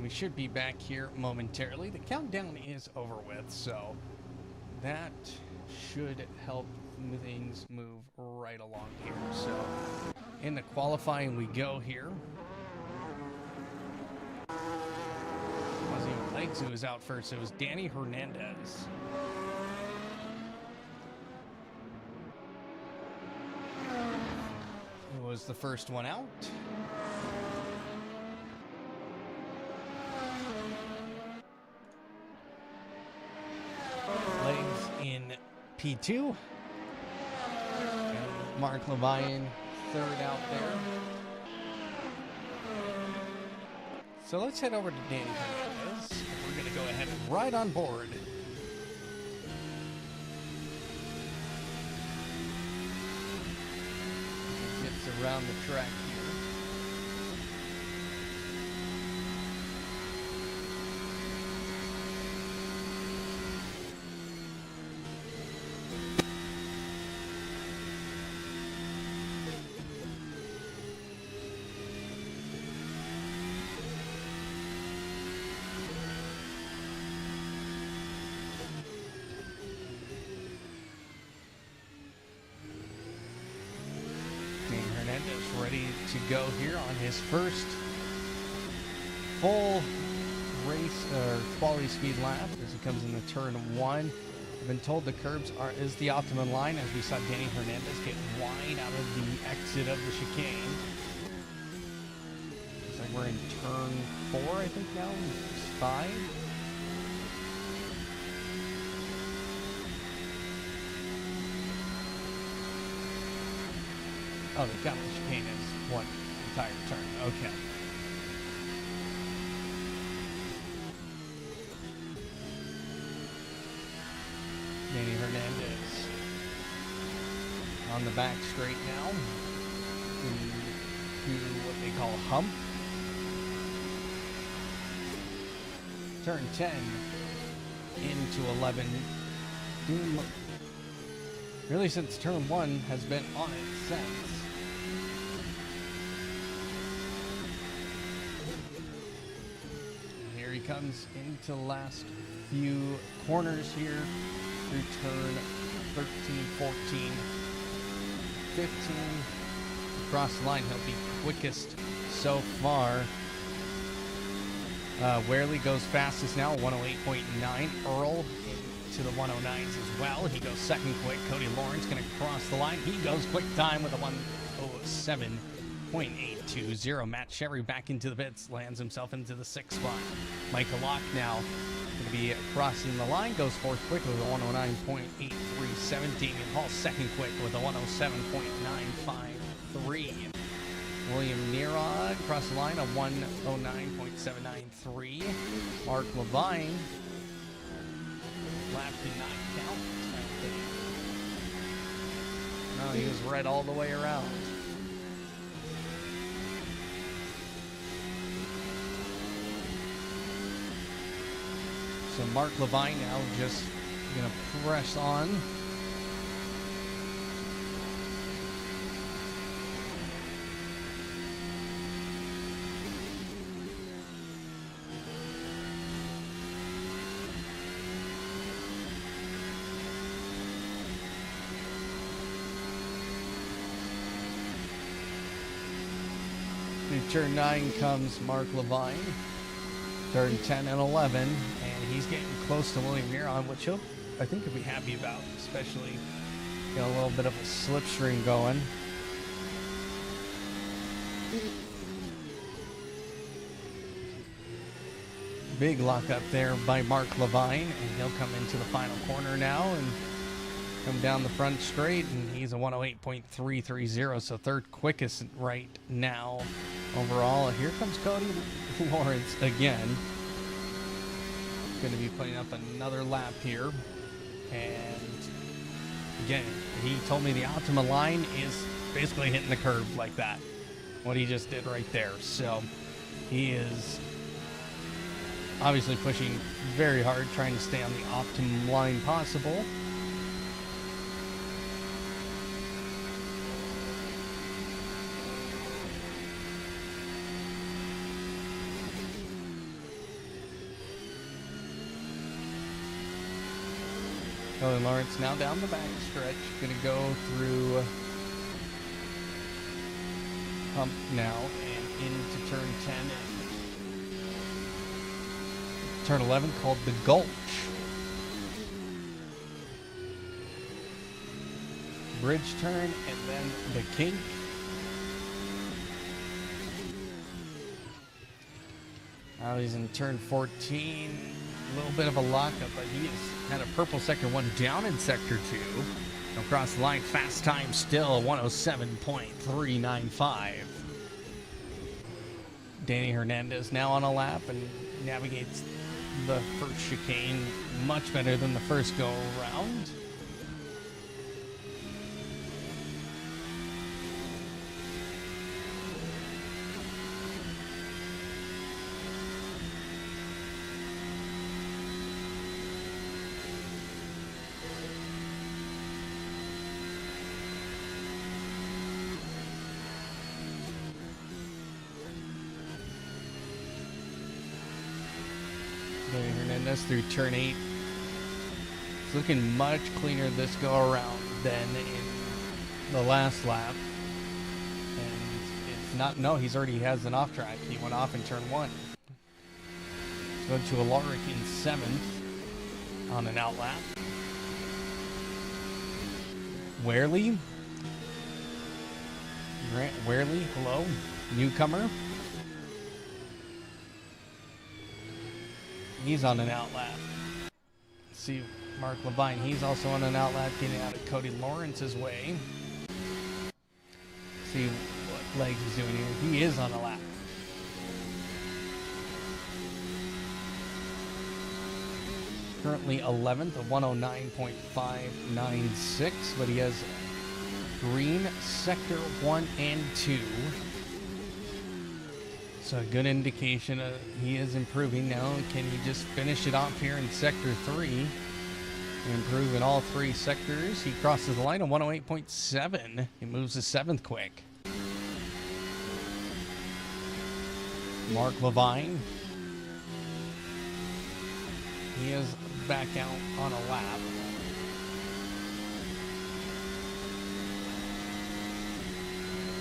We should be back here momentarily. The countdown is over with, so that should help things move right along here. So in the qualifying we go here. It wasn't even Legs who was out first. It was Danny Hernandez. Who was the first one out. Legs in P2. And Mark Levine third out there. So let's head over to Danny Hernandez. We're going to go ahead and ride on board. Gets around the track here. Ready to go here on his first full race or quality speed lap as he comes into turn one. I've been told the curbs is the optimum line as we saw Danny Hernandez get wide out of the exit of the chicane. Looks like we're in turn 4, I think now, 5. Oh, the count the chicane is one entire turn. Okay. Danny Hernandez on the back straight now. To what they call hump. Turn 10 into 11. Really, since turn 1 has been on it since. He comes into the last few corners here through turn 13, 14, 15. Across the line, he'll be quickest so far. Warely goes fastest now, 108.9. Earl into the 109s as well. He goes second quick. Cody Lawrence going to cross the line. He goes quick time with a 107.820. Matt Sherry back into the pits, lands himself into the 6th spot. Michael Locke now going to be crossing the line, goes fourth quick with a 109.837. Damian Hall second quick with a 107.953. William Nerod across the line, a 109.793. Mark Levine, lap did not count. No, he was right all the way around. So Mark Levine now just going to press on. Through turn 9 comes Mark Levine. Turn 10 and 11, and he's getting close to William Neron, which I think he'll be happy about, especially a little bit of a slipstream going. Big lock up there by Mark Levine, and he'll come into the final corner now and come down the front straight, and he's a 108.330, so third quickest right now overall. Here comes Cody Lawrence again. Going to be putting up another lap here, and again, he told me the optima line is basically hitting the curb like that, what he just did right there. So he is obviously pushing very hard, trying to stay on the optimum line possible. Cody Lawrence now down the back stretch. Going to go through hump now and into turn 10. Turn 11 called the Gulch. Bridge turn and then the kink. Now he's in turn 14. A little bit of a lockup, but he has had a purple sector 1 down in sector 2. Across the line, fast time still 107.395. Danny Hernandez now on a lap and navigates the first chicane much better than the first go around. Hernandez through turn 8. It's looking much cleaner this go around than in the last lap. And it's not, no, he's already has an off track. He went off in turn 1. Let's go to Alaric in 7th on an out lap. Warely. Warely, hello. Newcomer. He's on an out lap. See Mark Levine, he's also on an out lap, getting out of Cody Lawrence's way. See what Legs is doing here. He is on a lap. Currently 11th at 109.596, but he has green sector 1 and 2. So a good indication he is improving now. Can he just finish it off here in sector 3? Improve in all 3 sectors. He crosses the line at 108.7. He moves to 7th quick. Mark Levine. He is back out on a lap.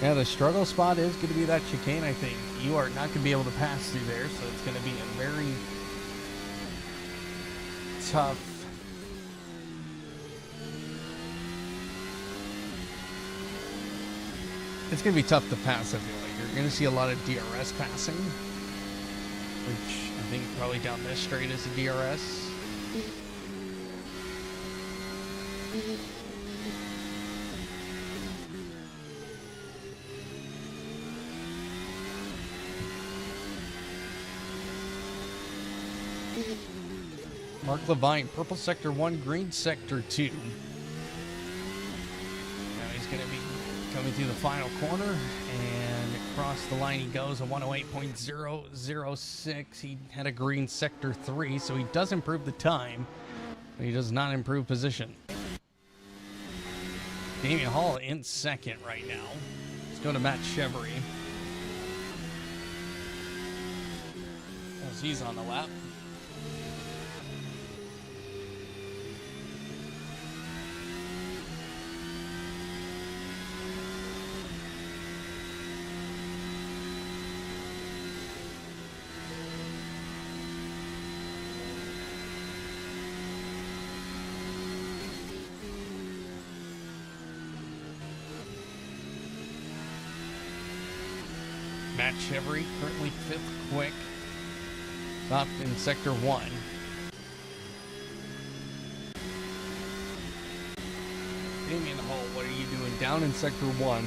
Yeah, the struggle spot is going to be that chicane, I think. You are not going to be able to pass through there, so it's going to be a very tough. It's going to be tough to pass, I feel like. You're going to see a lot of DRS passing, which I think probably down this straight is a DRS. Mark Levine, purple sector 1, green sector 2. Now he's going to be coming through the final corner, and across the line he goes at 108.006. He had a green sector 3, so he does improve the time, but he does not improve position. Damian Hall in second right now. Let's go to Matt Chevry. As he's on the lap. Matt Chevry, currently 5th quick. Stopped in sector 1. Damian Hall, what are you doing down in sector 1?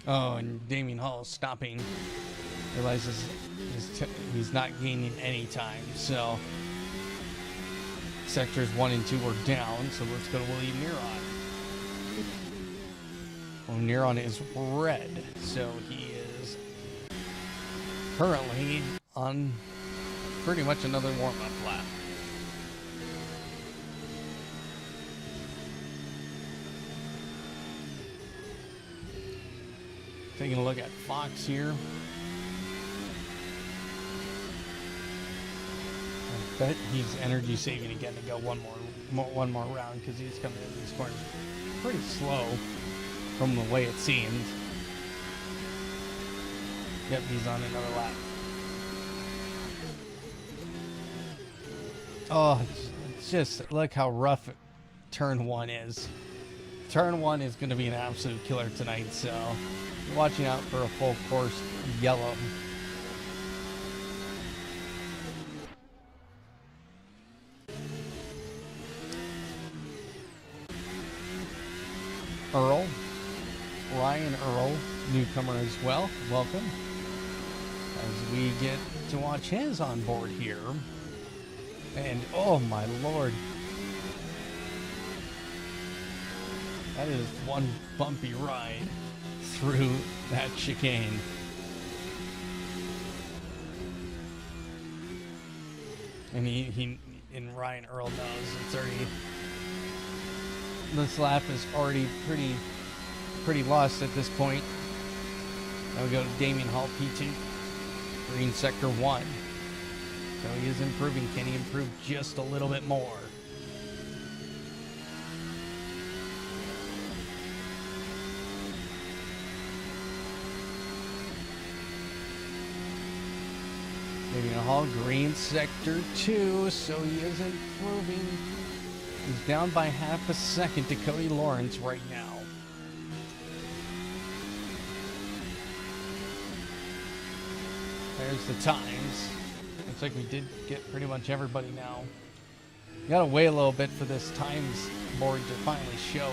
Oh, and Damian Hall stopping. Realizes he's not gaining any time. So sectors 1 and 2 are down. So let's go to William Neron. Neron is red, so he is currently on pretty much another warm-up lap. Taking a look at Fox here. I bet he's energy saving again to go one more round because he's coming into these corners pretty slow from the way it seemed. Yep, he's on another lap. Oh, it's just look how rough turn 1 is. Turn 1 is going to be an absolute killer tonight, so watching out for a full course yellow. Ryan Earl, newcomer as well. Welcome. As we get to watch his on board here. And oh my lord. That is one bumpy ride through that chicane. And Ryan Earl knows it's already, this lap is already pretty lost at this point. Now we go to Damien Hall, P2, green sector 1. So he is improving. Can he improve just a little bit more? Damien Hall, green sector 2. So he is improving. He's down by half a second to Cody Lawrence right now. There's the times. Looks like we did get pretty much everybody now. You gotta wait a little bit for this times board to finally show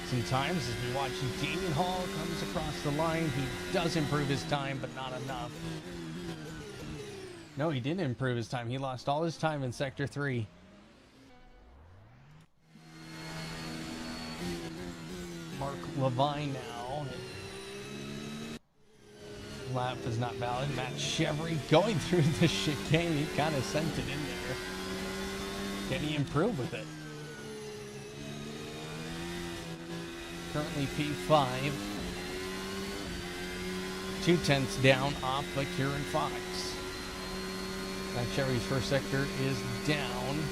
some times. As we watch Damien Hall comes across the line. He does improve his time, but not enough. No, he didn't improve his time. He lost all his time in sector 3. Mark Levine now. Lap is not valid. Matt Chevry going through the chicane. He kind of sent it in there. Can he improve with it? Currently P5. 2/10 down off of Kieran Fox. Matt Chevry's first sector is down.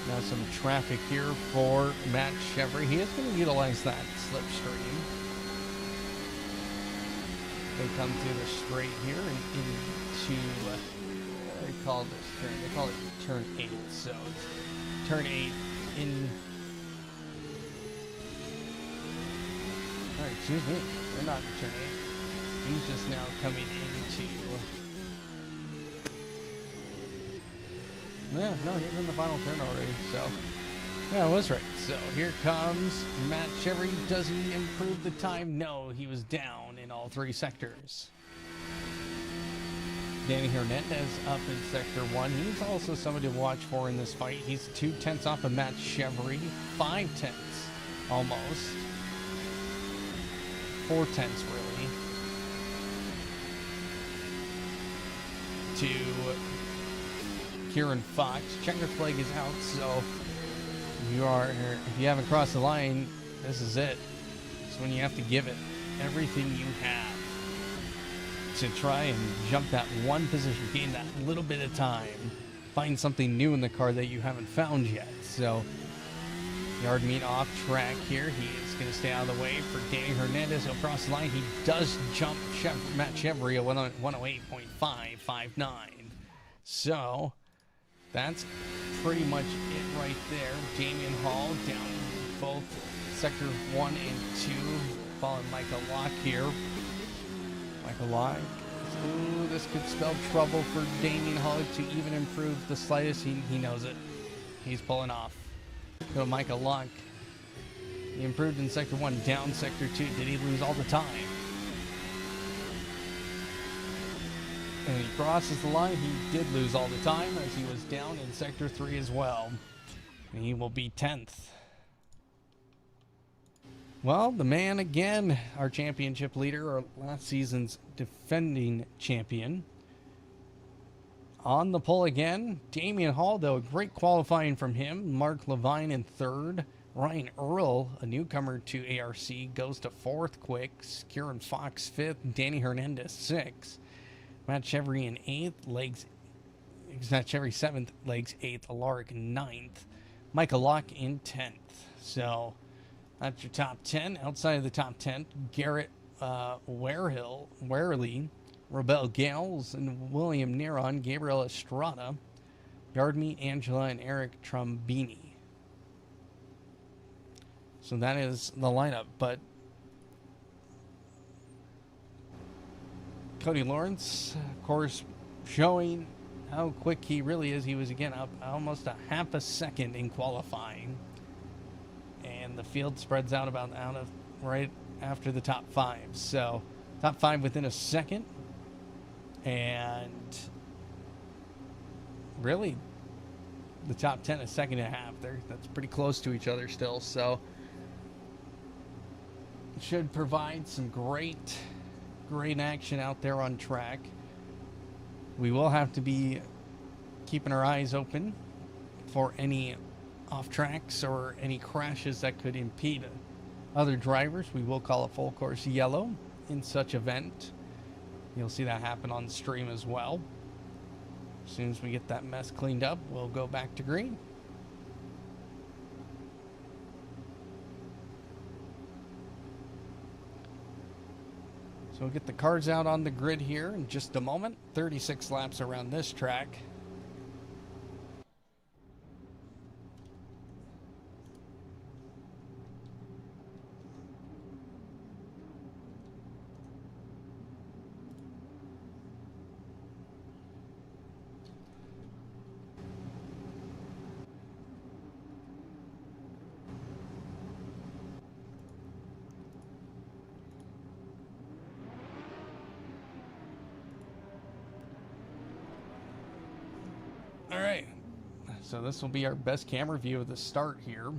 Now some traffic here for Matt Chevry. He is going to utilize that slipstream. They come through the straight here and into, what do they call this turn? They call it turn 8. So it's turn 8 in, excuse me, they're not in turn 8. He's just now coming into, yeah, no, he's in the final turn already, so yeah, I was right. So here comes Matt Chevry. Does he improve the time? No, he was down in all 3 sectors. Danny Hernandez up in sector 1. He's also somebody to watch for in this fight. He's 2/10 off of Matt Chevry, 5/10 almost, 4/10 really, to Kieran Fox. Checker flag is out, so if you haven't crossed the line, this is it. It's when you have to give it everything you have to try and jump that one position, gain that little bit of time, find something new in the car that you haven't found yet. So yard meet off track here. He is going to stay out of the way for Danny Hernandez. He'll cross the line. He does jump Matt Chevry at 108.559. So that's pretty much it right there. Damien Hall down both sector 1 and 2. Following Michael Locke here. Michael Locke. Ooh, this could spell trouble for Damien Hall to even improve the slightest. He knows it. He's pulling off. Go Michael Locke. He improved in sector 1, down sector 2. Did he lose all the time? And he crosses the line. He did lose all the time as he was down in Sector 3 as well. And he will be 10th. Well, the man again, our championship leader, our last season's defending champion. On the pole again, Damian Hall, though, great qualifying from him. Mark Levine in 3rd. Ryan Earl, a newcomer to ARC, goes to 4th quick. Kieran Fox 5th. Danny Hernandez 6th. Matt Chevry in 8th. Matt Chevry 7th. Legs 8th. Alaric 9th. Michael Locke in 10th. So that's your top 10. Outside of the top 10, Garrett Warley, Rebel Gales, and William Neron, Gabriel Estrada, Yardme, Angela, and Eric Trombini. So that is the lineup. But Cody Lawrence, of course, showing how quick he really is. He was, again, up almost a half a second in qualifying. And the field spreads out right after the top 5. So top 5 within a second. And really, the top 10 a second and a half. That's pretty close to each other still. So it should provide some great action out there on track. We will have to be keeping our eyes open for any off tracks or any crashes that could impede other drivers. We will call a full course yellow in such event. You'll see that happen on stream as well. As soon as we get that mess cleaned up, we'll go back to green. So we'll get the cars out on the grid here in just a moment. 36 laps around this track. All right, so this will be our best camera view of the start here.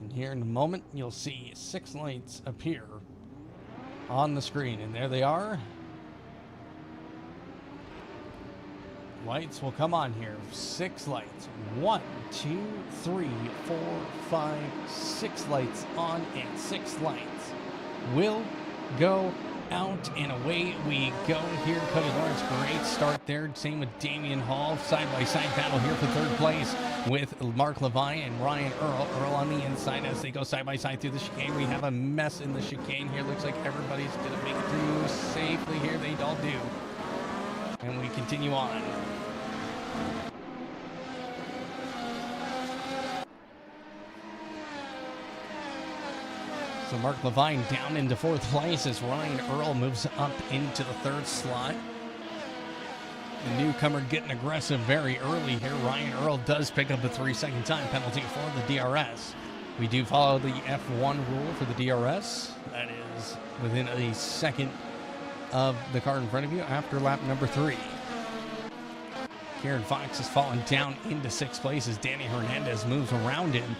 And here in a moment, you'll see 6 lights appear on the screen. And there they are. Lights will come on here. 6 lights. 1, 2, 3, 4, 5, 6 lights on, and 6 lights will go out, and away we go here. Cody Lawrence, great start there. Same with Damian Hall. Side-by-side battle here for 3rd place with Mark Levine and Ryan Earl. Earl on the inside as they go side-by-side through the chicane. We have a mess in the chicane here. Looks like everybody's going to make it through safely here. They all do. And we continue on. So Mark Levine down into 4th place as Ryan Earl moves up into the 3rd slot. The newcomer getting aggressive very early here. Ryan Earl does pick up a 3-second time penalty for the DRS. We do follow the F1 rule for the DRS. That is within a second of the car in front of you after lap number 3. Kieran Fox has fallen down into 6th place as Danny Hernandez moves around him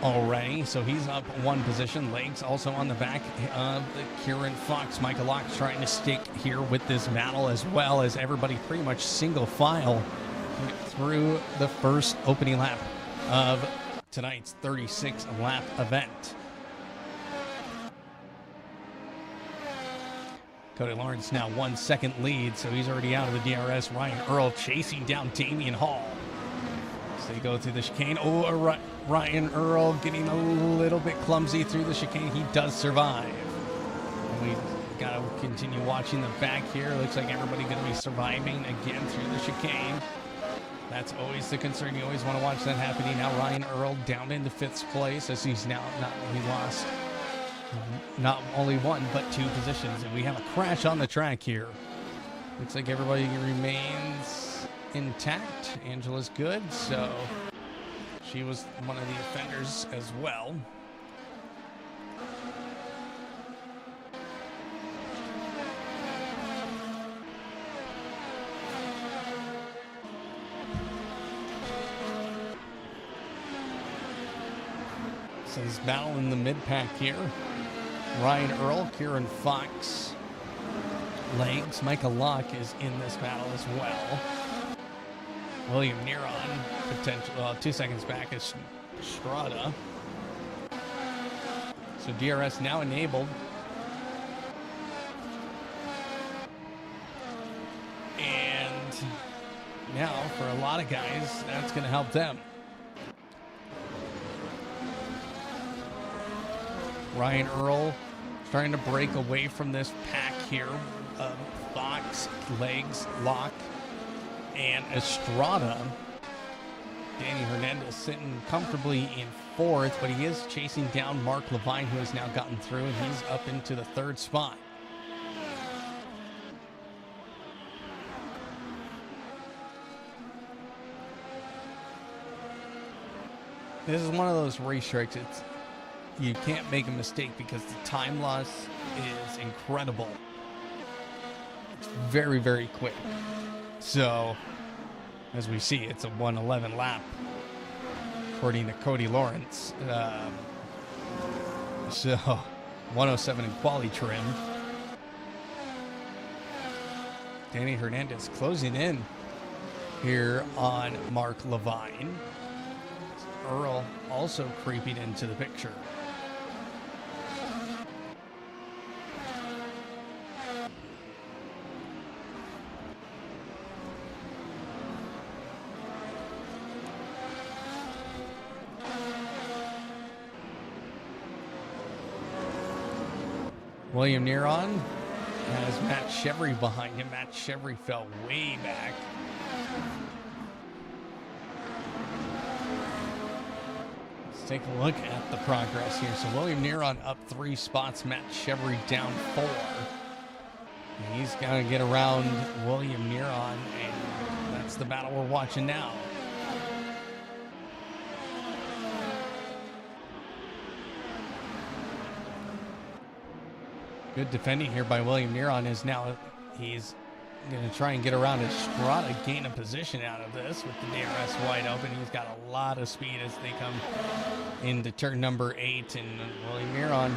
already, so he's up 1 position. Legs also on the back of Kieran Fox. Michael Locke's trying to stick here with this battle, as well as everybody pretty much single file through the first opening lap of tonight's 36 lap event. Cody Lawrence now 1 second lead, so he's already out of the DRS. Ryan Earl chasing down Damian Hall. So they go through the chicane. Oh, Ryan Earl getting a little bit clumsy through the chicane. He does survive. And we got to continue watching the back here. Looks like everybody going to be surviving again through the chicane. That's always the concern. You always want to watch that happening. Now Ryan Earl down into 5th place as he's now lost not only 1 but 2 positions. And we have a crash on the track here. Looks like everybody remains intact. Angela's good, so she was one of the offenders as well. So this battle in the mid-pack here. Ryan Earl, Kieran Fox, Legs. Micah Locke is in this battle as well. William Neron, potential 2 seconds back is Strada. So DRS now enabled. And now for a lot of guys, that's going to help them. Ryan Earl trying to break away from this pack here of Fox, Legs, Locke, and Estrada. Danny Hernandez sitting comfortably in fourth, but he is chasing down Mark Levine, who has now gotten through, and he's up into the third spot. This is one of those racetracks. You can't make a mistake because the time loss is incredible. It's very, very quick. So, as we see, it's a 1:11 lap, according to Cody Lawrence. So, 1:07 in quali trim. Danny Hernandez closing in here on Mark Levine. Earl also creeping into the picture. William Neron has Matt Chevry behind him. Matt Chevry fell way back. Let's take a look at the progress here. So William Neron up 3 spots, Matt Chevry down 4. And he's got to get around William Neron, and that's the battle we're watching now. Good defending here by William Neron. Is now he's going to try and get around Estrada, gain a position out of this with the DRS wide open. He's got a lot of speed as they come into turn number 8, and William Neron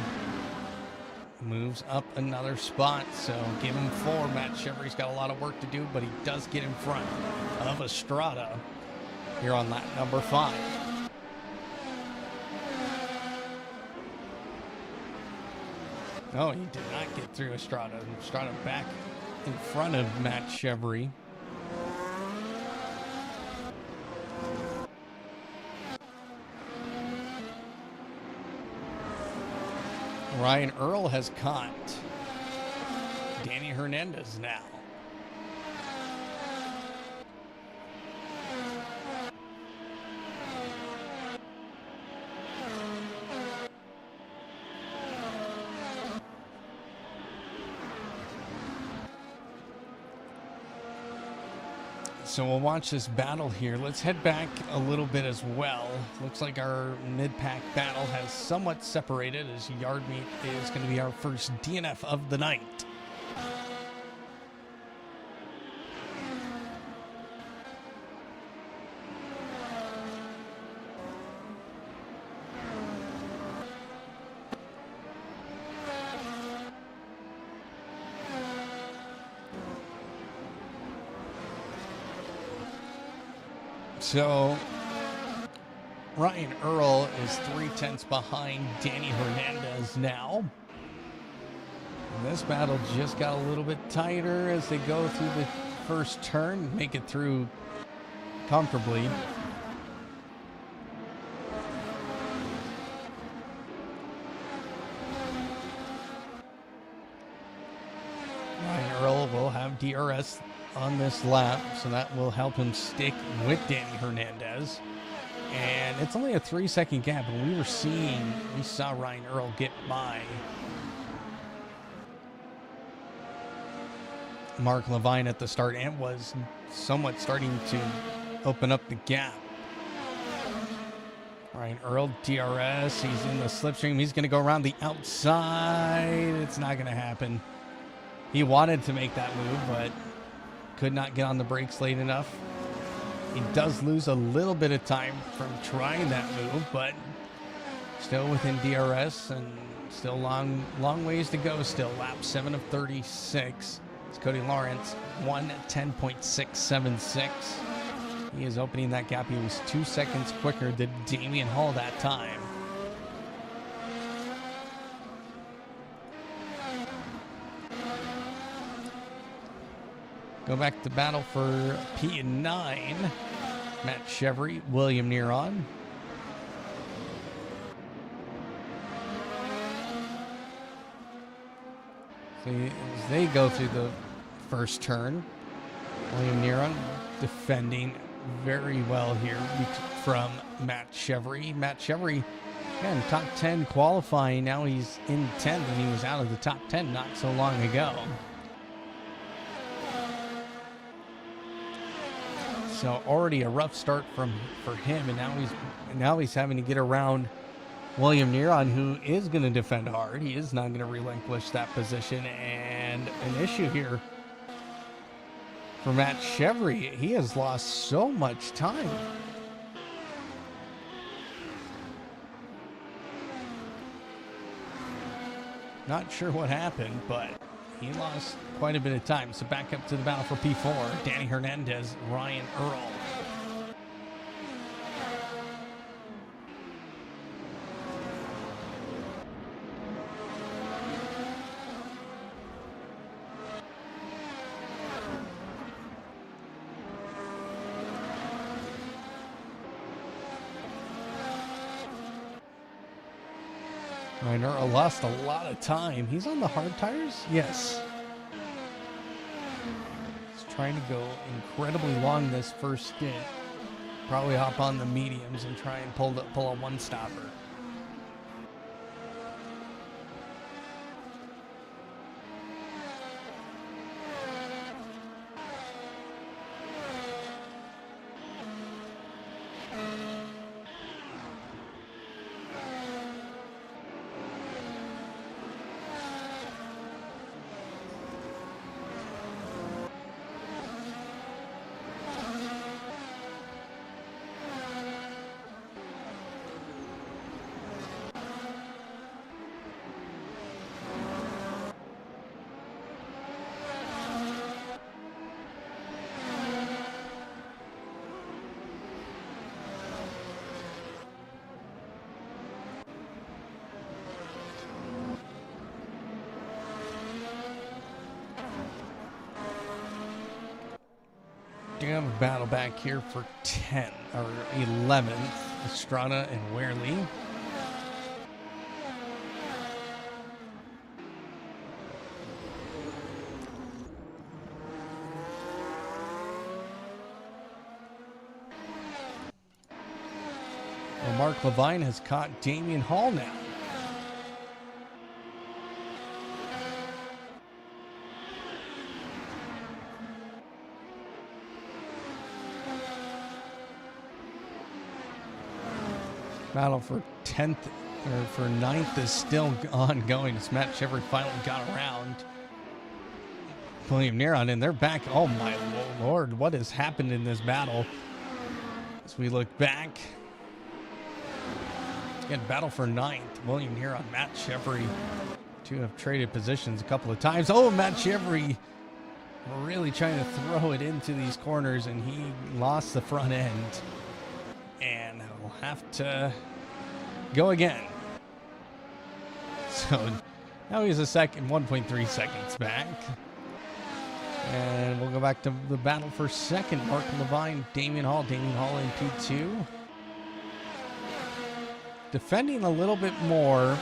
moves up another spot. So give him 4. Matt Chevry's got a lot of work to do, but he does get in front of Estrada here on lap number 5. No, he did not get through Estrada. Estrada back in front of Matt Chevry. Ryan Earl has caught Danny Hernandez now. So we'll watch this battle here. Let's head back a little bit as well. Looks like our mid-pack battle has somewhat separated, as yard meet is going to be our first DNF of the night. So Ryan Earl is 3/10 behind Danny Hernandez now. And this battle just got a little bit tighter as they go through the first turn, make it through comfortably. Ryan Earl will have DRS on this lap, so that will help him stick with Danny Hernandez. And it's only a 3-second gap, and we saw Ryan Earl get by Mark Levine at the start and was somewhat starting to open up the gap. Ryan Earl, DRS, he's in the slipstream. He's going to go around the outside. It's not going to happen. He wanted to make that move, but could not get on the brakes late enough. He does lose a little bit of time from trying that move, but Still within DRS and still long ways to go still. Lap 7 of 36. It's Cody Lawrence, 1:10.676. He is opening that gap. He was 2 seconds quicker than Damian Hall that time. Go back to battle for P9. Matt Chevry, William Neron. So as they go through the first turn, William Neron defending very well here from Matt Chevry. Matt Chevry, again, top 10 qualifying. Now he's in 10th, and he was out of the top 10 not so long ago. So already a rough start for him, and now he's having to get around William Neron, who is going to defend hard. He is not going to relinquish that position, and an issue here for Matt Chevry. He has lost so much time. Not sure what happened, but he lost quite a bit of time. So back up to the battle for P4. Danny Hernandez, Ryan Earl. Ryan Earl lost a lot of time. He's on the hard tires? Yes. He's trying to go incredibly long this first stint. Probably hop on the mediums and try and pull a one-stopper. You have a battle back here for 10th or 11th, Estrada and Wehrle. Well, Mark Levine has caught Damian Hall now. Battle for 10th or for 9th is still ongoing as Matt Chevry finally got around William Neron, and they're back. Oh my lord, what has happened in this battle? As we look back, again, battle for 9th. William Neron, Matt Chevry, two have traded positions a couple of times. Oh, Matt Chevry really trying to throw it into these corners, and he lost the front end. And we'll have to go again. So now he's a second, 1.3 seconds back. And we'll go back to the battle for second. Mark Levine, Damian Hall in P2. Defending a little bit more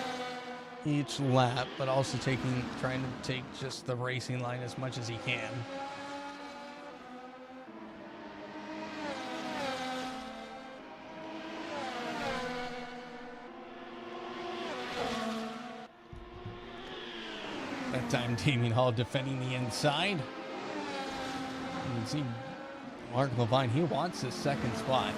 each lap, but also trying to take just the racing line as much as he can. That time, Damian Hall defending the inside. You can see Mark Levine, he wants his second spot.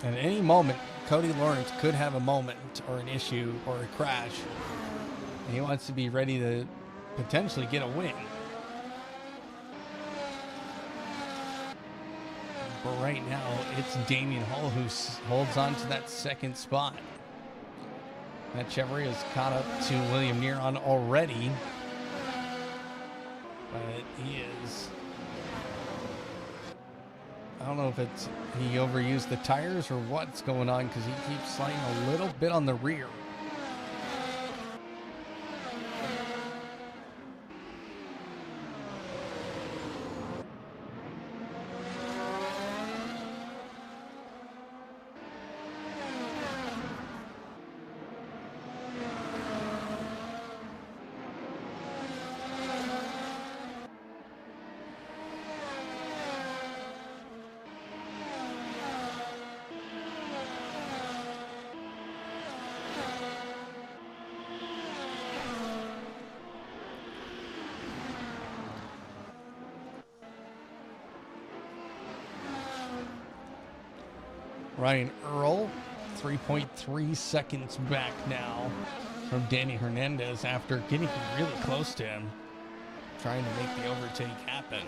At any moment, Cody Lawrence could have a moment or an issue or a crash. And he wants to be ready to potentially get a win. But right now, it's Damian Hall who holds on to that second spot. That Chevrolet has caught up to William Neron already. But he is... I don't know if it's he overused the tires or what's going on, because he keeps sliding a little bit on the rear. Ryan Earl, 3.3 seconds back now from Danny Hernandez after getting really close to him, trying to make the overtake happen.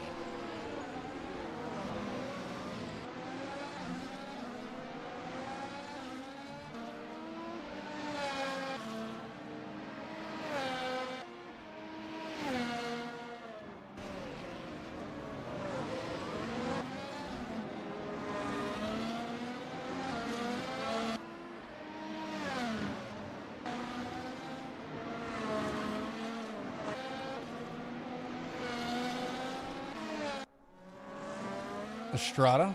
Estrada,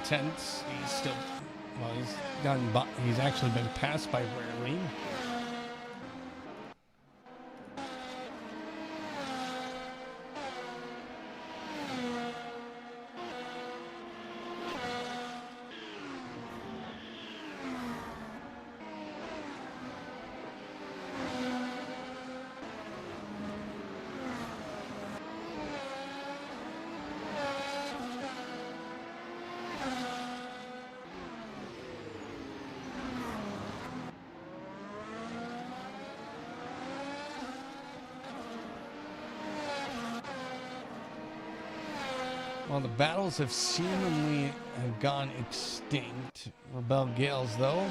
9/10. He's still, well, he's actually been passed by Rarely. Well, the battles have seemingly gone extinct. Rebel Gales, though,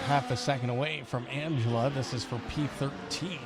half a second away from Angela. This is for P13.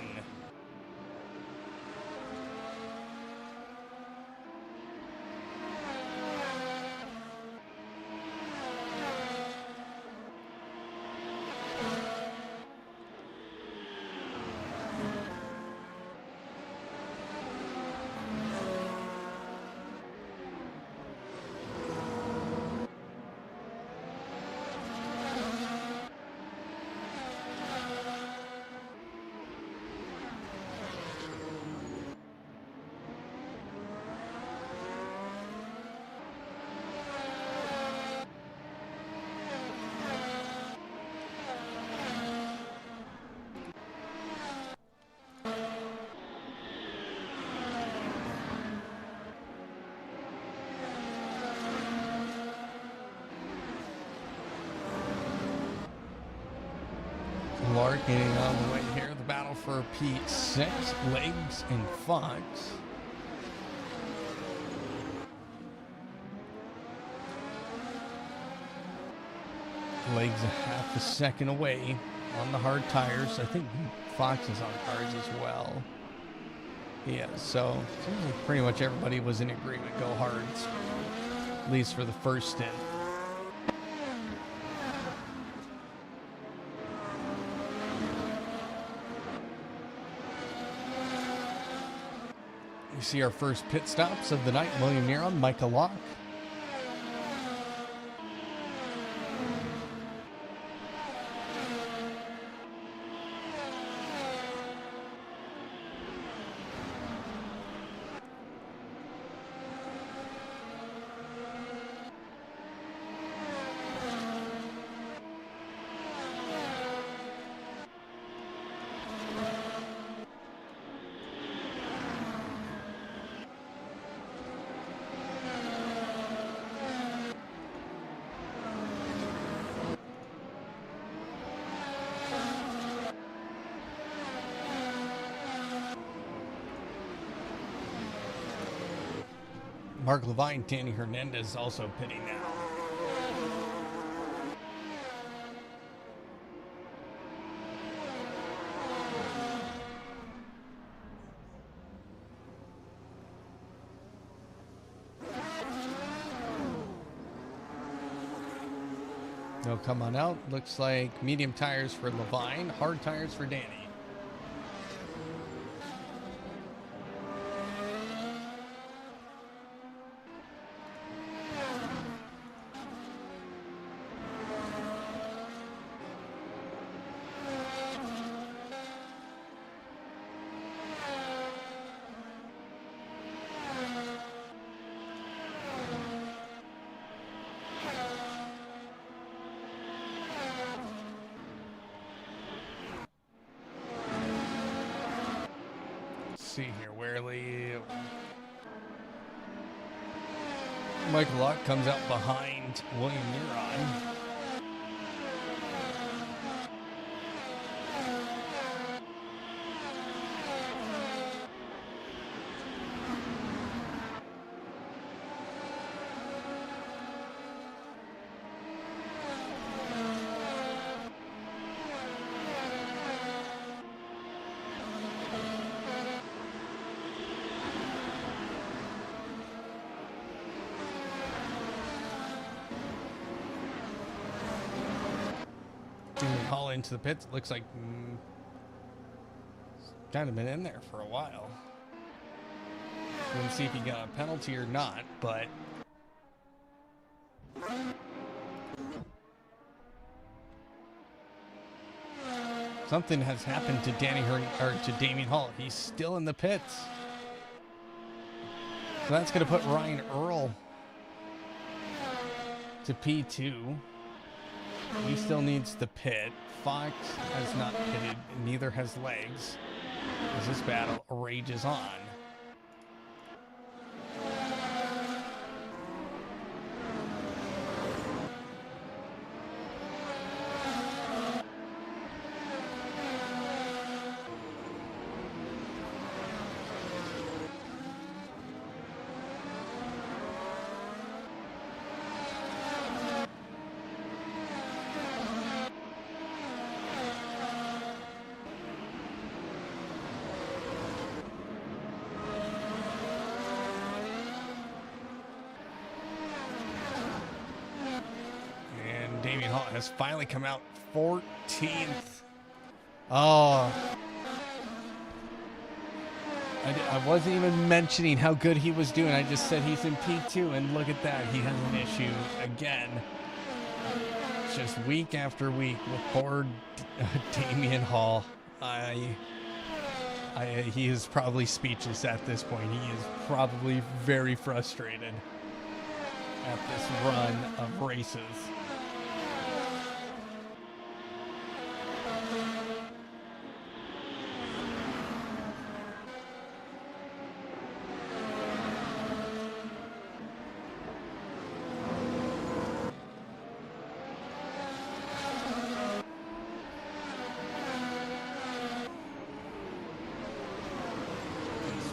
Lark getting on the way here. The battle for P6, Legs and Fox. Legs a half a second away on the hard tires. I think Fox is on hards as well. Yeah, so seems like pretty much everybody was in agreement. Go hards, at least for the first stint. We see our first pit stops of the night. William Neron, Micah Locke. Mark Levine, Danny Hernandez also pitting now. They'll come on out. Looks like medium tires for Levine, hard tires for Danny. See here, Warely. Michael Locke comes out behind William Neuron. Haul into the pits. Looks like kind of been in there for a while. We'll see if he got a penalty or not, but something has happened to to Damian Hall. He's still in the pits. So that's going to put Ryan Earl to P2. He still needs the pit. Fox has not pitted, and neither has Legs, as this battle rages on. Damian Hall has finally come out 14th. Oh. I wasn't even mentioning how good he was doing. I just said he's in P2, and look at that. He has an issue again. Just week after week with poor Damian Hall. He is probably speechless at this point. He is probably very frustrated at this run of races.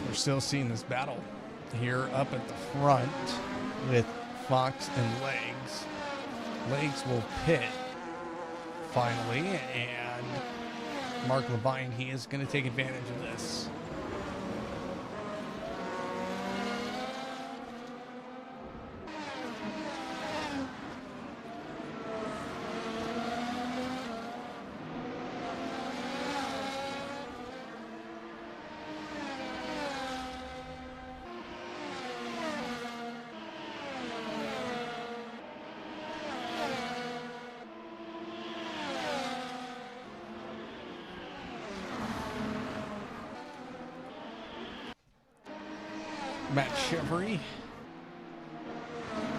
We're still seeing this battle here up at the front with Fox and Legs. Legs will pit finally, and Mark Levine, he is going to take advantage of this. Matt Chevry,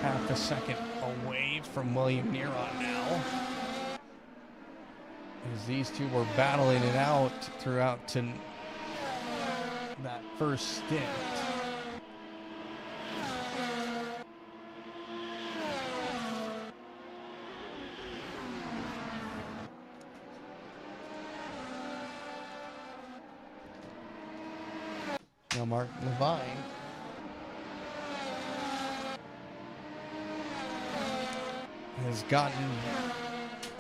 half a second away from William Neuron now, as these two were battling it out throughout that first stint. Now Mark Levine has gotten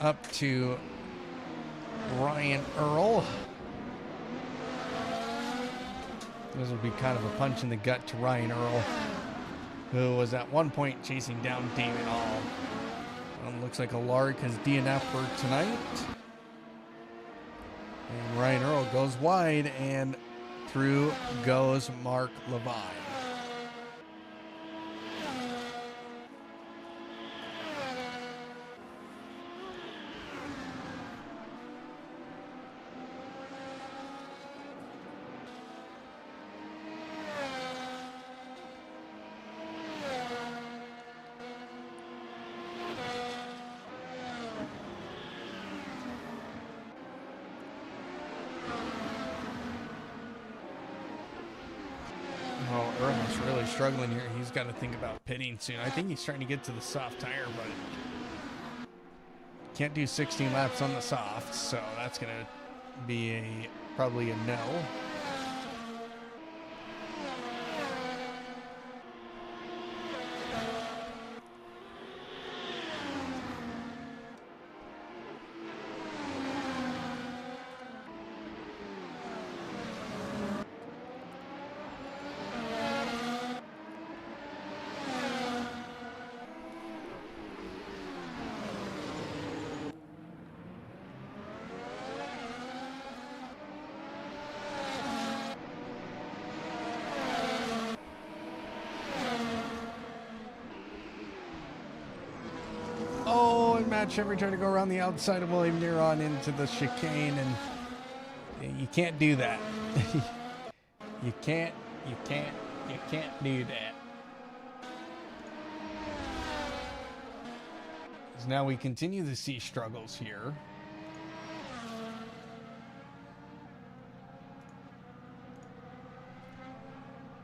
up to Ryan Earl. This will be kind of a punch in the gut to Ryan Earl, who was at one point chasing down Damon Hall. Looks like a Lark has DNF for tonight. And Ryan Earl goes wide, and through goes Mark Levine. Oh, Earl's really struggling here. He's got to think about pitting soon. I think he's trying to get to the soft tire, but can't do 16 laps on the soft, so that's going to be probably a no. Matt Chevry trying to go around the outside of William Neron into the chicane, and you can't do that. you can't do that. So now we continue to see struggles here.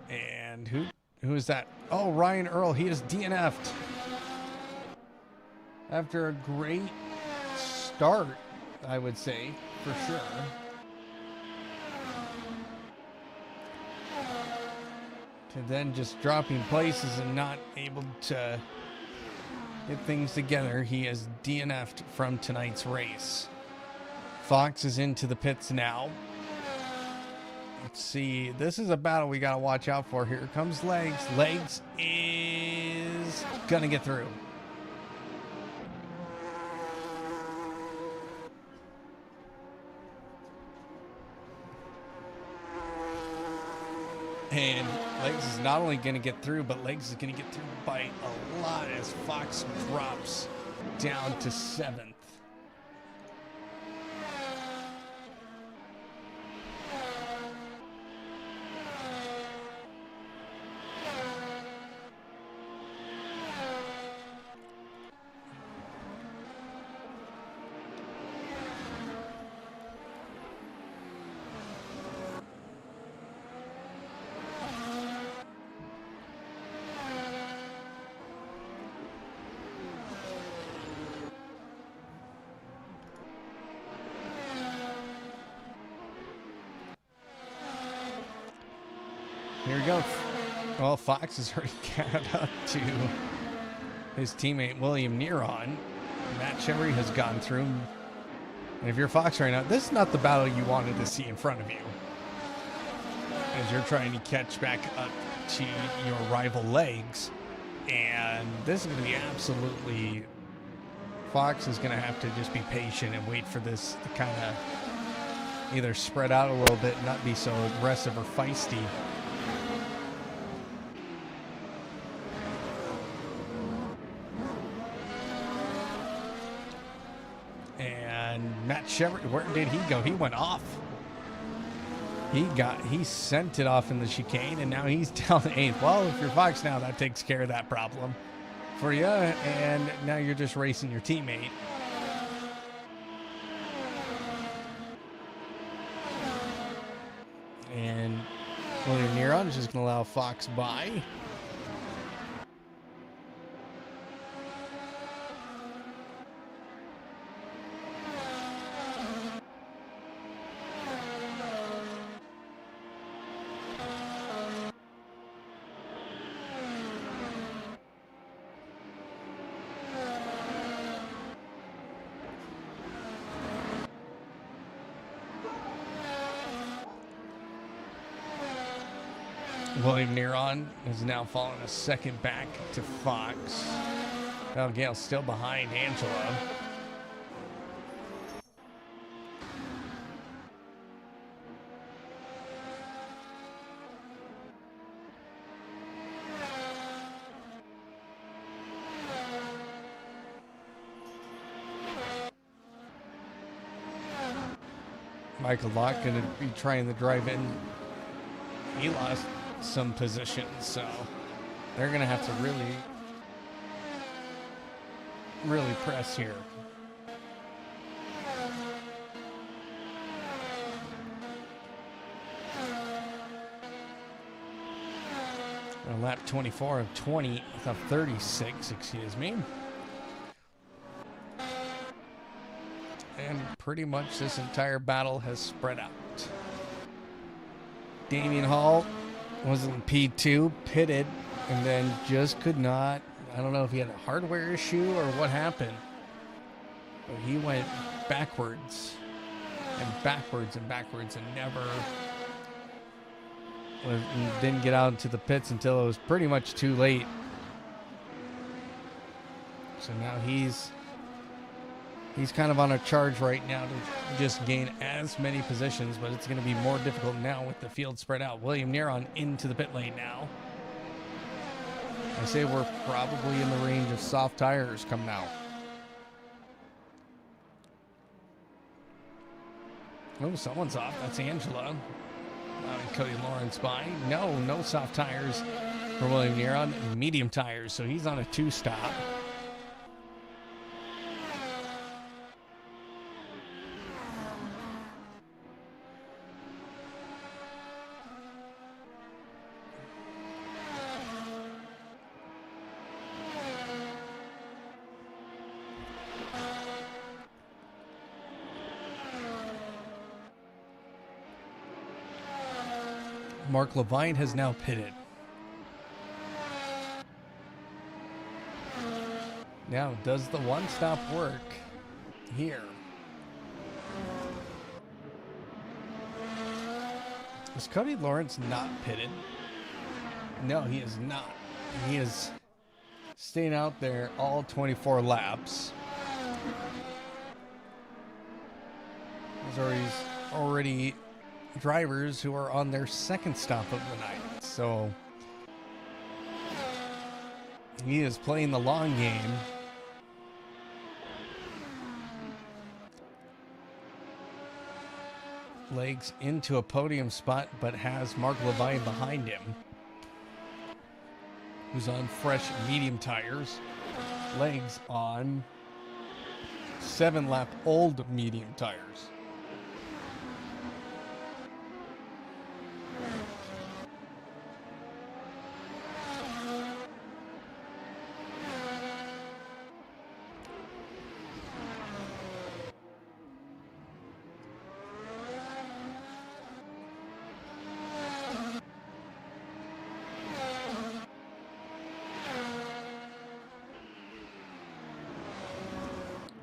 And who is that? Oh, Ryan Earl. He is DNF'd. After a great start, I would say, for sure. To then just dropping places and not able to get things together, he is DNF'd from tonight's race. Fox is into the pits now. Let's see. This is a battle we got to watch out for. Here comes Legs. Legs is going to get through. And Legs is not only going to get through, but Legs is going to get through by a lot as Fox drops down to 7th. Here we go. Well, Fox has already caught up to his teammate William Neron. Matt Chevry has gone through. And if you're Fox right now, this is not the battle you wanted to see in front of you, as you're trying to catch back up to your rival Legs. And this is going to be absolutely... Fox is going to have to just be patient and wait for this to kind of either spread out a little bit and not be so aggressive or feisty. Matt Chevry, where did he go? He went off. He sent it off in the chicane, and now he's down to 8th. Well, if you're Fox now, that takes care of that problem for you, and now you're just racing your teammate. And William Neron is just going to allow Fox by. William Neron is now falling a second back to Fox. Now Gale's still behind Angela. Michael Locke going to be trying to drive in. He lost some positions, so they're going to have to really press here. On lap 24 of 36, excuse me. And pretty much this entire battle has spread out. Damian Hall was in P2, pitted, and then just could not. I don't know if he had a hardware issue or what happened, but he went backwards and backwards and backwards and didn't get out into the pits until it was pretty much too late. So now he's kind of on a charge right now to just gain as many positions, but it's going to be more difficult now with the field spread out. William Neron into the pit lane now. I say we're probably in the range of soft tires coming out. Oh, someone's off. That's Angela. Cody Lawrence by. No soft tires for William Neron. Medium tires, so he's on a 2-stop. Mark Levine has now pitted. Now, does the one-stop work here? Is Cody Lawrence not pitted? No, he is not. He is staying out there all 24 laps. There's already drivers who are on their second stop of the night. So he is playing the long game. Legs into a podium spot, but has Mark Levine behind him, who's on fresh medium tires. Legs on 7-lap old medium tires.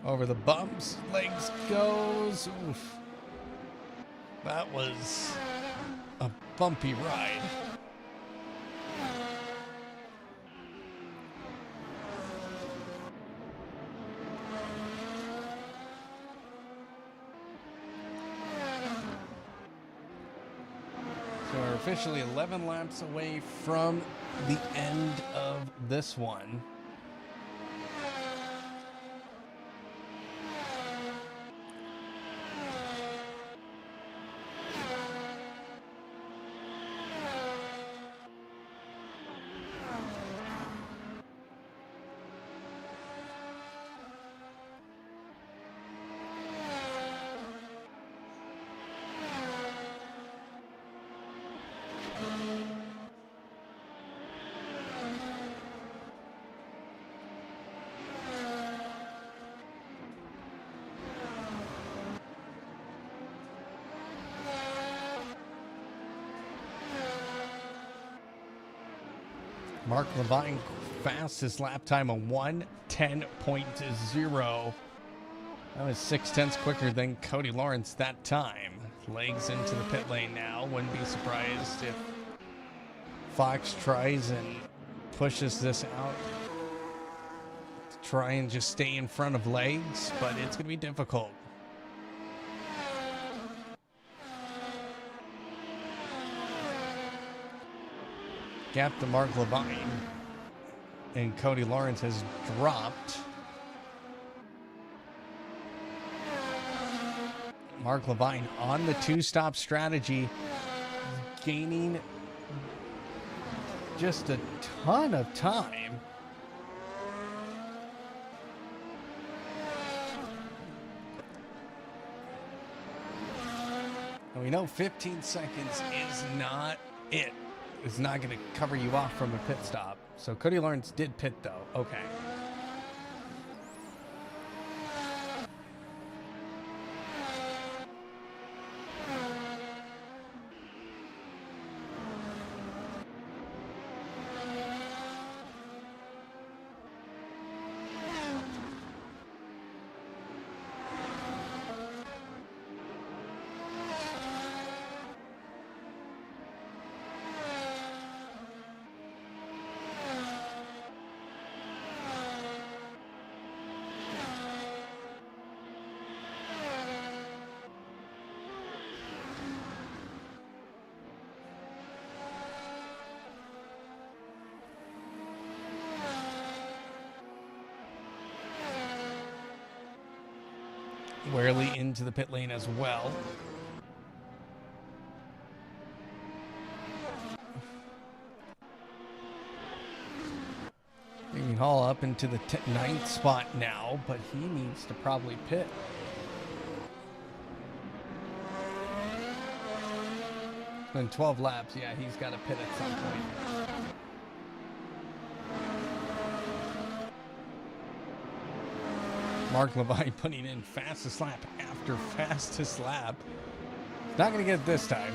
Over the bumps, legs goes. Oof. That was a bumpy ride. So we're officially 11 laps away from the end of this one. Mark Levine, fastest lap time of 1:10.0. That was 0.6 quicker than Cody Lawrence that time. Legs into the pit lane now. Wouldn't be surprised if Fox tries and pushes this out to try and just stay in front of legs, but it's going to be difficult. Gap to Mark Levine, and Cody Lawrence has dropped. Mark Levine on the two-stop strategy, gaining just a ton of time. And we know 15 seconds is not it. It's not going to cover you off from a pit stop. So Cody Lawrence did pit, though. Okay. Warily into the pit lane as well. Damien Hall up into the ninth spot now, but he needs to probably pit. In 12 laps, yeah, he's got to pit at some point. Mark Levine putting in fastest lap after fastest lap. Not going to get it this time.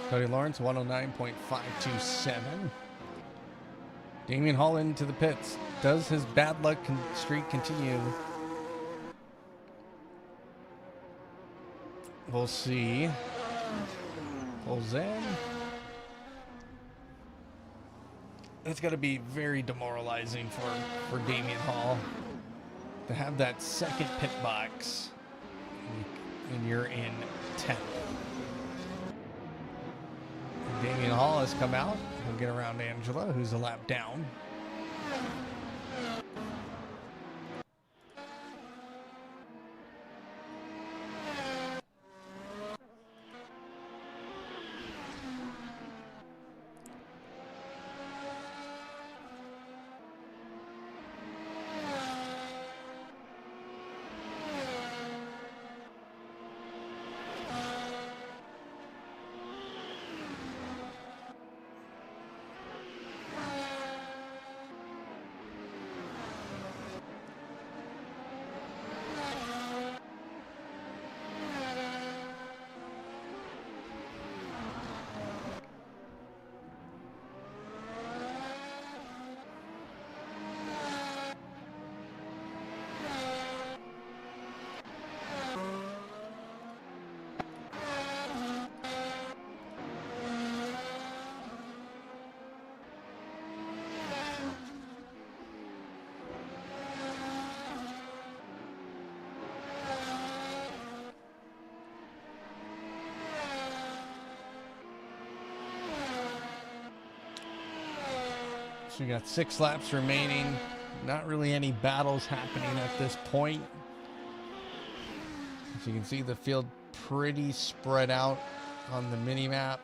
Cody Lawrence, 109.527. Damien Hall into the pits. Does his bad luck streak continue? We'll see. Pulls in. It's got to be very demoralizing for Damien Hall to have that second pit box and you're in 10th. Damien Hall has come out. He'll get around Angela, who's a lap down. So we got 6 laps remaining. Not really any battles happening at this point. As you can see, the field pretty spread out on the mini map.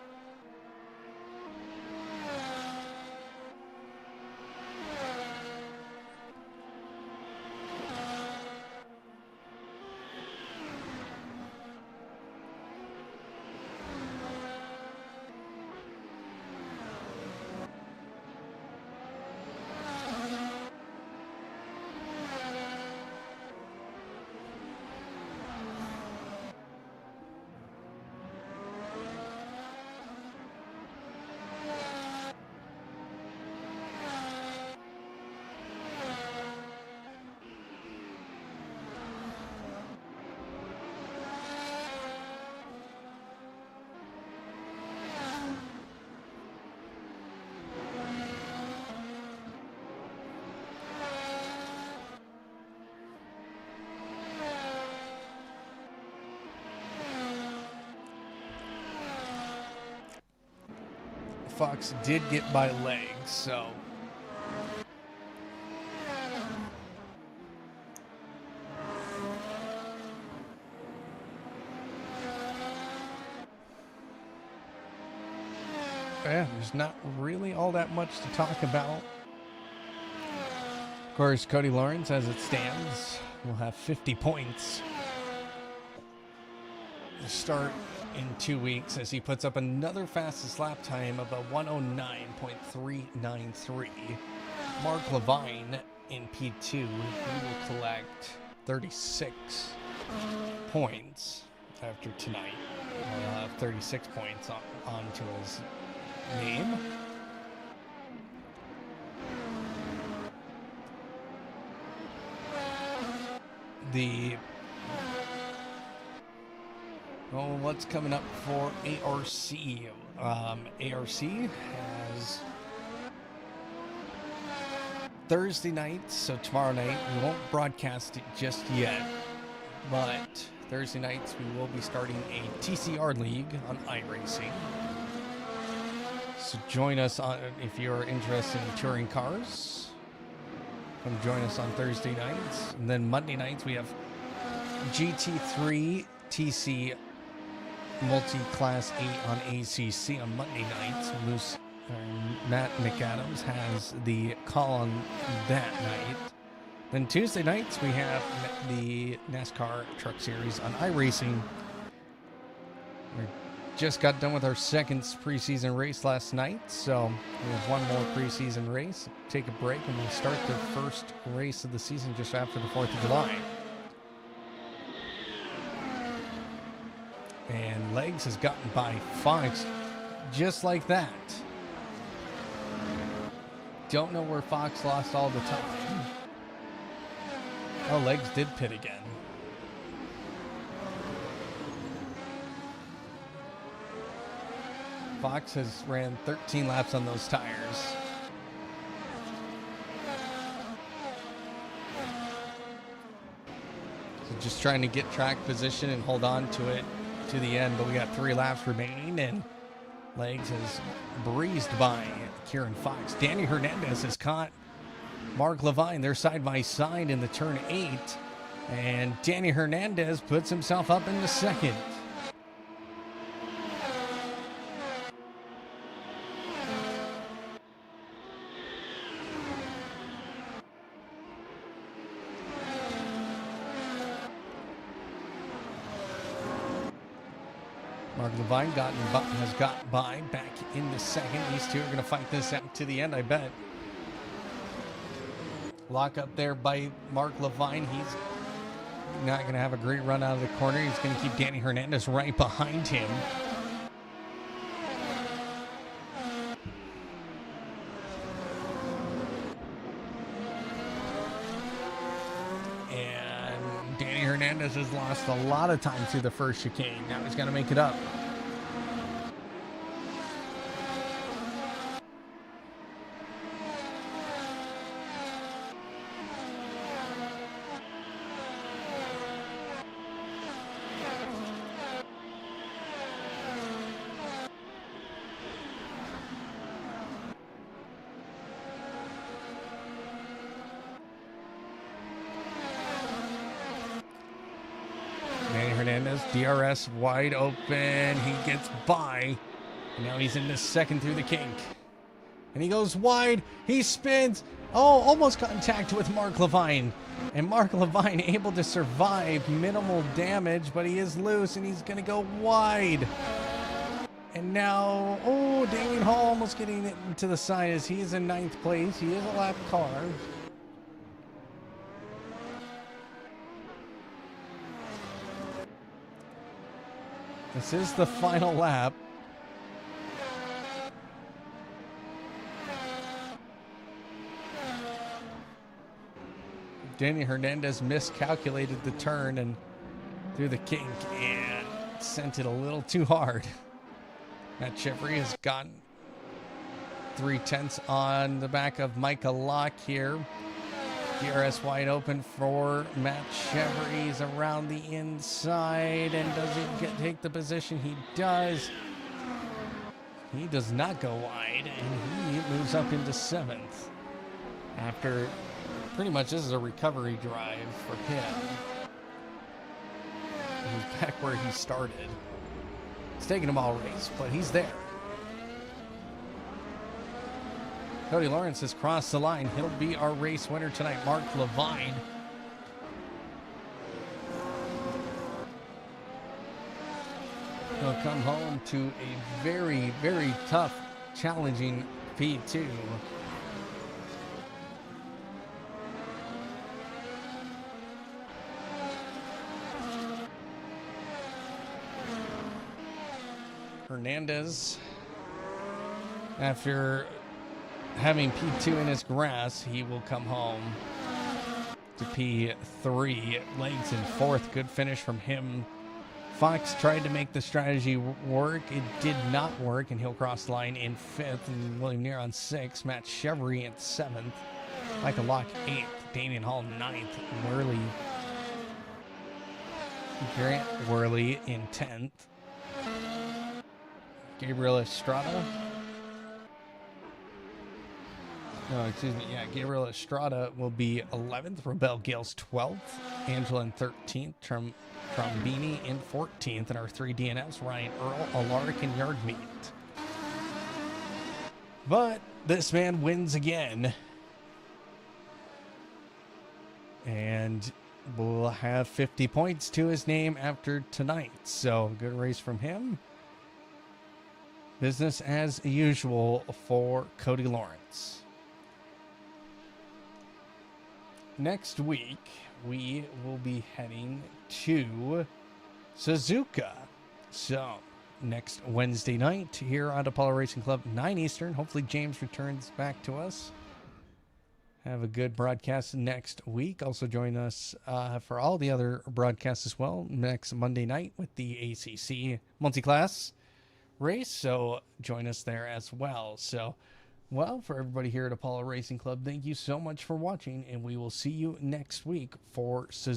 Fox did get by legs, so yeah, there's not really all that much to talk about. Of course, Cody Lawrence, as it stands, will have 50 points to start in 2 weeks as he puts up another fastest lap time of a 109.393. Mark Levine in P2, he will collect 36 points after tonight. He'll have 36 points onto his name. What's coming up for ARC? ARC has Thursday night, so tomorrow night. We won't broadcast it just yet, but Thursday nights we will be starting a TCR league on iRacing. So join us on if you're interested in touring cars. Come join us on Thursday nights, and then Monday nights we have GT3 TC Multi-Class 8 on ACC on Monday nights. Matt McAdams has the call on that night. Then Tuesday nights we have the NASCAR Truck Series on iRacing. We just got done with our second preseason race last night, so we have one more preseason race. Take a break, and we'll start the first race of the season just after the 4th of July. And Legs has gotten by Fox just like that. Don't know where Fox lost all the time. Oh, Legs did pit again. Fox has ran 13 laps on those tires. So just trying to get track position and hold on to it to the end, but we got 3 laps remaining, and Legs has breezed by Kieran Fox. Danny Hernandez has caught Mark Levine. They're side by side in the turn 8, and Danny Hernandez puts himself up in the second. Mark Levine has got by back into second. These two are going to fight this out to the end, I bet. Lock up there by Mark Levine. He's not going to have a great run out of the corner. He's going to keep Danny Hernandez right behind him. Hernandez has lost a lot of time through the first chicane. Now he's got to make it up. does. DRS wide open. He gets by. And now he's in the second through the kink. And he goes wide. He spins. Oh, almost contact with Mark Levine. And Mark Levine able to survive minimal damage, but he is loose and he's going to go wide. And now, oh, Damien Hall almost getting it to the side as he is in 9th place. He is a lap car. This is the final lap. Danny Hernandez miscalculated the turn and through the kink and sent it a little too hard. Matt Chevry has gotten 3/10 on the back of Micah Locke here. DRS wide open for Matt Chevry. He's around the inside, and does he take the position? He does. He does not go wide, and he moves up into 7th. After pretty much this is a recovery drive for him. He's back where he started. It's taking him all race, but he's there. Cody Lawrence has crossed the line. He'll be our race winner tonight. Mark Levine. He'll come home to a very, very tough, challenging P2. Hernandez, after having P2 in his grass, he will come home to P3. Legs in 4th. Good finish from him. Fox tried to make the strategy work. It did not work, and he'll cross the line in 5th. And William Neer on 6th. Matt Chevry at 7th. Michael Locke 8th. Damian Hall 9th. Grant Worley in 10th. Gabriel Estrada. No, excuse me. Yeah, Gabriel Estrada will be 11th. Rebel Gales 12th. Angela in 13th. Trombini in 14th. And our 3 DNFs, Ryan Earl, Alaric, and Yardmeet. But this man wins again. And will have 50 points to his name after tonight. So, good race from him. Business as usual for Cody Lawrence. Next week, we will be heading to Suzuka. So, next Wednesday night here on Apollo Racing Club, 9 Eastern. Hopefully James returns back to us. Have a good broadcast next week. Also join us for all the other broadcasts as well next Monday night with the ACC multi-class race, so join us there as well. So, well, for everybody here at Apollo Racing Club, thank you so much for watching, and we will see you next week for Suzuka.